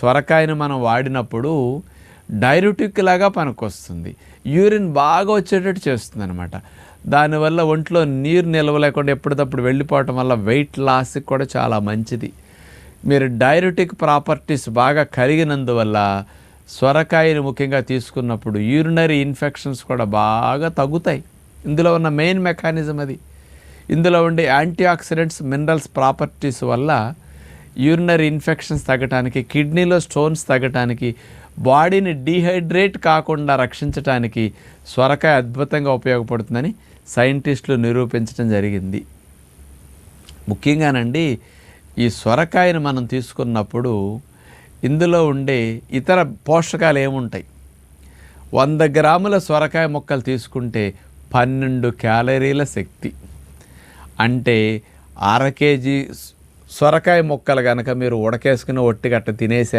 సొరకాయను మనం వాడినప్పుడు డైయూరెటిక్ లాగా పనికొస్తుంది. యూరిన్ బాగా వచ్చేటట్టు చేస్తుంది అనమాట. దానివల్ల ఒంట్లో నీరు నిల్వ లేకుండా ఎప్పటికప్పుడు వెళ్ళిపోవటం వల్ల వెయిట్ లాస్కి కూడా చాలా మంచిది. మీరు డైయూరెటిక్ ప్రాపర్టీస్ బాగా కలిగినందువల్ల సొరకాయను ముఖ్యంగా తీసుకున్నప్పుడు యూరినరీ ఇన్ఫెక్షన్స్ కూడా బాగా తగ్గుతాయి. ఇందులో ఉన్న మెయిన్ మెకానిజం అది. ఇందులో ఉండే యాంటీ ఆక్సిడెంట్స్, మినరల్స్ ప్రాపర్టీస్ వల్ల యూరినరీ ఇన్ఫెక్షన్స్ తగ్గటానికి, కిడ్నీలో స్టోన్స్ తగ్గటానికి, బాడీని డీహైడ్రేట్ కాకుండా రక్షించటానికి సొరకాయ అద్భుతంగా ఉపయోగపడుతుందని సైంటిస్టులు నిరూపించడం జరిగింది. ముఖ్యంగానండి ఈ సొరకాయను మనం తీసుకున్నప్పుడు ఇందులో ఉండే ఇతర పోషకాలు ఏముంటాయి? 100 గ్రాముల సొరకాయ ముక్కలు తీసుకుంటే 12 క్యాలరీల శక్తి. అంటే 1/2 కేజీ సొరకాయ ముక్కలు కనుక మీరు ఉడకేసుకుని ఒట్టిగట్ట తినేశారు